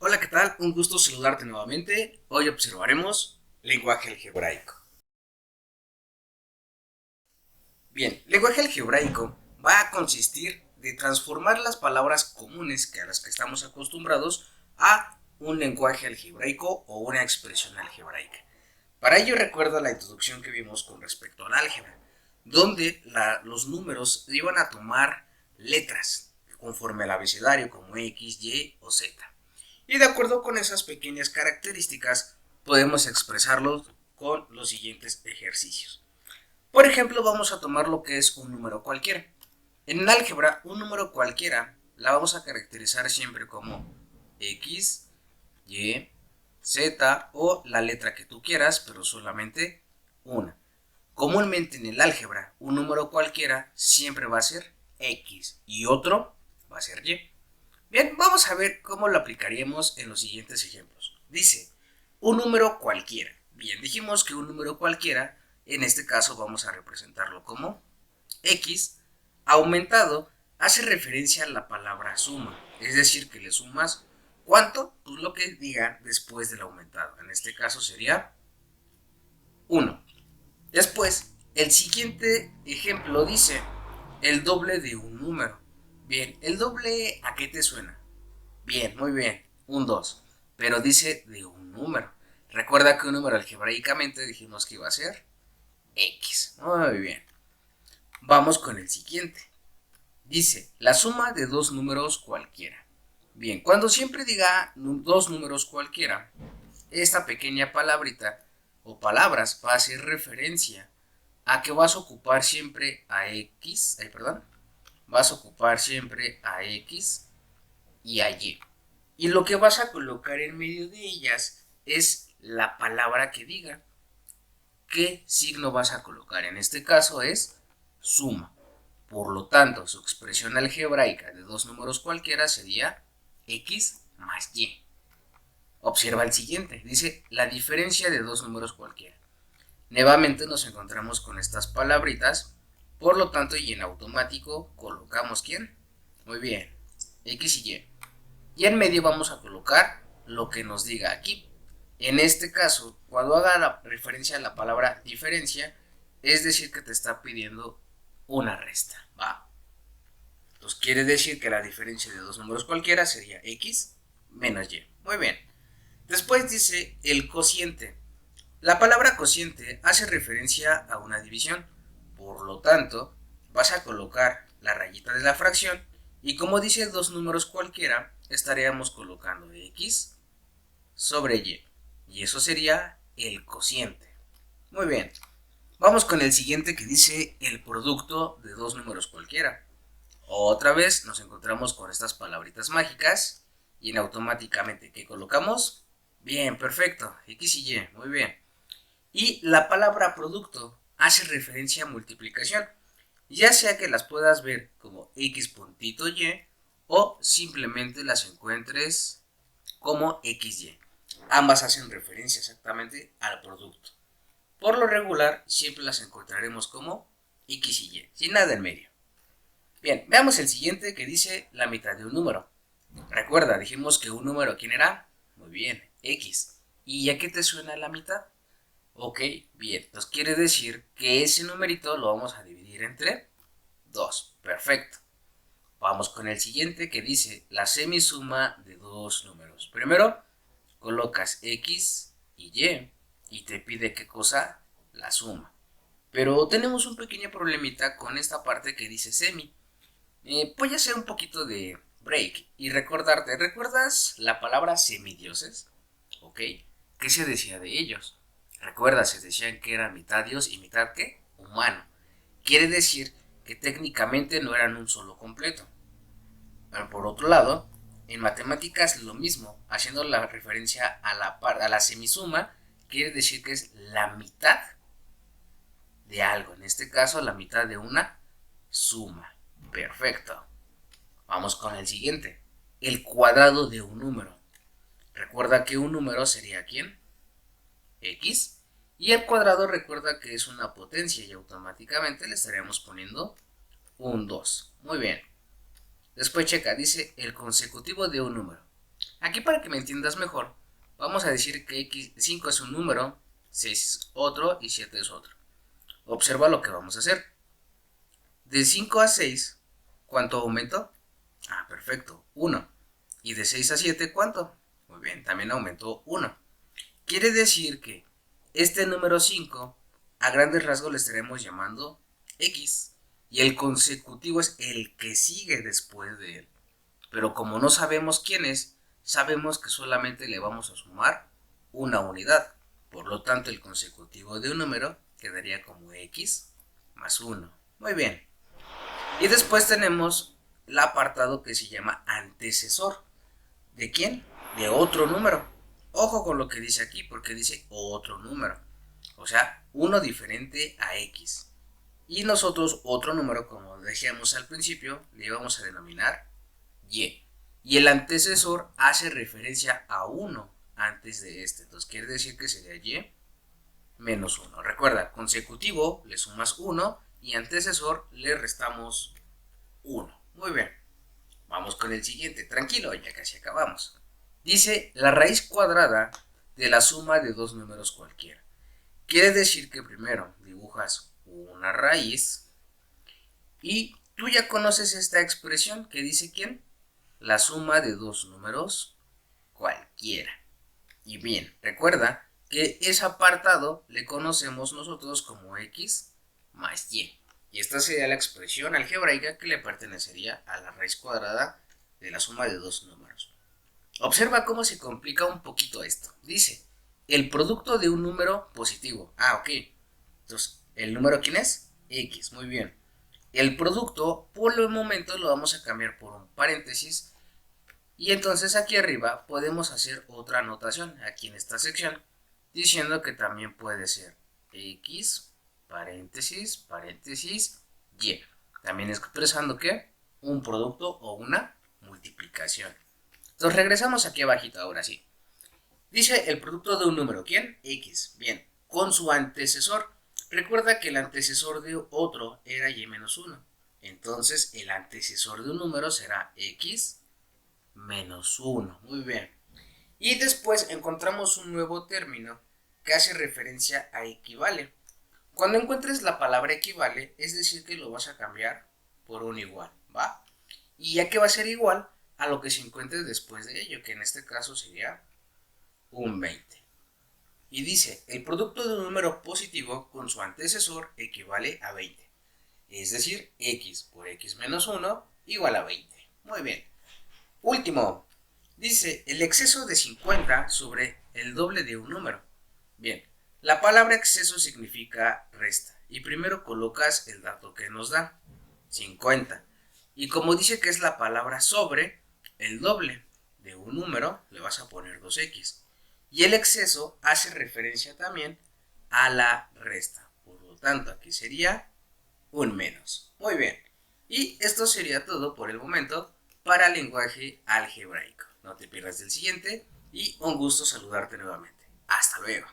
Hola, ¿qué tal? Un gusto saludarte nuevamente. Hoy observaremos lenguaje algebraico. Bien, lenguaje algebraico va a consistir de transformar las palabras comunes a las que estamos acostumbrados a un lenguaje algebraico o una expresión algebraica. Para ello recuerda la introducción que vimos con respecto al álgebra, donde los números iban a tomar letras conforme al abecedario como X, Y o Z. Y de acuerdo con esas pequeñas características, podemos expresarlos con los siguientes ejercicios. Por ejemplo, vamos a tomar lo que es un número cualquiera. En el álgebra, un número cualquiera la vamos a caracterizar siempre como X, Y, Z o la letra que tú quieras, pero solamente una. Comúnmente en el álgebra, un número cualquiera siempre va a ser X y otro va a ser Y. Bien, vamos a ver cómo lo aplicaríamos en los siguientes ejemplos. Dice, un número cualquiera. Bien, dijimos que un número cualquiera, en este caso vamos a representarlo como X aumentado, hace referencia a la palabra suma. Es decir, que le sumas ¿cuánto? Pues lo que diga después del aumentado. En este caso sería 1. Después, el siguiente ejemplo dice el doble de un número. Bien, ¿el doble a qué te suena? Bien, muy bien, un 2. Pero dice de un número. Recuerda que un número algebraicamente dijimos que iba a ser X. Muy bien. Vamos con el siguiente. Dice la suma de dos números cualquiera. Bien, cuando siempre diga dos números cualquiera, esta pequeña palabrita o palabras va a hacer referencia a que vas a ocupar siempre a X, vas a ocupar siempre a X y a Y. Y lo que vas a colocar en medio de ellas es la palabra que diga. ¿Qué signo vas a colocar? En este caso es suma. Por lo tanto, su expresión algebraica de dos números cualquiera sería X más Y. Observa el siguiente. Dice la diferencia de dos números cualquiera. Nuevamente nos encontramos con estas palabritas. Por lo tanto, y en automático colocamos ¿quién? Muy bien. X y Y. Y en medio vamos a colocar lo que nos diga aquí. En este caso, cuando haga la referencia a la palabra diferencia, es decir que te está pidiendo una resta, ¿va? Entonces quiere decir que la diferencia de dos números cualquiera sería X menos Y. Muy bien. Después dice el cociente. La palabra cociente hace referencia a una división. Por lo tanto, vas a colocar la rayita de la fracción y como dice dos números cualquiera, estaríamos colocando X sobre Y. Y eso sería el cociente. Muy bien. Vamos con el siguiente que dice el producto de dos números cualquiera. Otra vez nos encontramos con estas palabritas mágicas y en automáticamente ¿qué colocamos? Bien, perfecto. X y Y, muy bien. Y la palabra producto hace referencia a multiplicación, ya sea que las puedas ver como X puntito Y o simplemente las encuentres como XY. Ambas hacen referencia exactamente al producto. Por lo regular, siempre las encontraremos como X y Y, sin nada en medio. Bien, veamos el siguiente que dice la mitad de un número. Recuerda, dijimos que un número, ¿quién era? Muy bien, X. ¿Y a qué te suena la mitad? Ok, bien, entonces quiere decir que ese numerito lo vamos a dividir entre 2. Perfecto. Vamos con el siguiente que dice la semisuma de dos números. Primero, colocas X y te pide qué cosa, la suma. Pero tenemos un pequeño problemita con esta parte que dice semi. Voy a hacer un poquito de break y recordarte, ¿recuerdas la palabra semidioses? ¿Ok? ¿Qué se decía de ellos? Recuerda, se decían que eran mitad dios y mitad ¿qué? Humano. Quiere decir que técnicamente no eran un solo completo. Pero por otro lado, en matemáticas lo mismo, haciendo la referencia a la semisuma, quiere decir que es la mitad de algo, en este caso la mitad de una suma. Perfecto. Vamos con el siguiente. El cuadrado de un número. Recuerda que un número sería ¿quién? X. Y el cuadrado recuerda que es una potencia y automáticamente le estaríamos poniendo un 2. Muy bien. Después checa, dice el consecutivo de un número. Aquí para que me entiendas mejor, vamos a decir que 5 es un número, 6 es otro y 7 es otro. Observa lo que vamos a hacer. De 5 a 6, ¿cuánto aumentó? Ah, perfecto, 1. Y de 6 a 7, ¿cuánto? Muy bien, también aumentó 1. Quiere decir que este número 5, a grandes rasgos le estaremos llamando X. Y el consecutivo es el que sigue después de él. Pero como no sabemos quién es, sabemos que solamente le vamos a sumar una unidad. Por lo tanto, el consecutivo de un número quedaría como X más 1. Muy bien. Y después tenemos el apartado que se llama antecesor. ¿De quién? De otro número. Ojo con lo que dice aquí, porque dice otro número. O sea, uno diferente a X. Y nosotros otro número, como decíamos al principio, le íbamos a denominar Y. Y el antecesor hace referencia a 1 antes de este. Entonces quiere decir que sería Y menos 1. Recuerda, consecutivo le sumas 1 y antecesor le restamos 1. Muy bien. Vamos con el siguiente. Tranquilo, ya casi acabamos. Dice la raíz cuadrada de la suma de dos números cualquiera. Quiere decir que primero dibujas una raíz y tú ya conoces esta expresión que dice ¿quién? La suma de dos números cualquiera. Y bien, recuerda que ese apartado le conocemos nosotros como X más Y. Y esta sería la expresión algebraica que le pertenecería a la raíz cuadrada de la suma de dos números. Observa cómo se complica un poquito esto. Dice, el producto de un número positivo. Ah, ok. Entonces, ¿el número quién es? X, muy bien. El producto, por el momento, lo vamos a cambiar por un paréntesis. Y entonces aquí arriba podemos hacer otra anotación, aquí en esta sección, diciendo que también puede ser X, paréntesis, paréntesis, Y. También expresando que un producto o una multiplicación. Entonces regresamos aquí abajito ahora sí. Dice el producto de un número, ¿quién? X. Bien, con su antecesor. Recuerda que el antecesor de otro era Y menos 1. Entonces el antecesor de un número será X menos 1. Muy bien. Y después encontramos un nuevo término que hace referencia a equivale. Cuando encuentres la palabra equivale, es decir que lo vas a cambiar por un igual, ¿va? Y ya que va a ser igual a lo que se encuentre después de ello, que en este caso sería un 20. Y dice, el producto de un número positivo con su antecesor equivale a 20. Es decir, X por X menos 1 igual a 20. Muy bien. Último, dice el exceso de 50 sobre el doble de un número. Bien, la palabra exceso significa resta. Y primero colocas el dato que nos da, 50. Y como dice que es la palabra sobre, el doble de un número, le vas a poner 2x. Y el exceso hace referencia también a la resta. Por lo tanto, aquí sería un menos. Muy bien. Y esto sería todo por el momento para lenguaje algebraico. No te pierdas del siguiente y un gusto saludarte nuevamente. Hasta luego.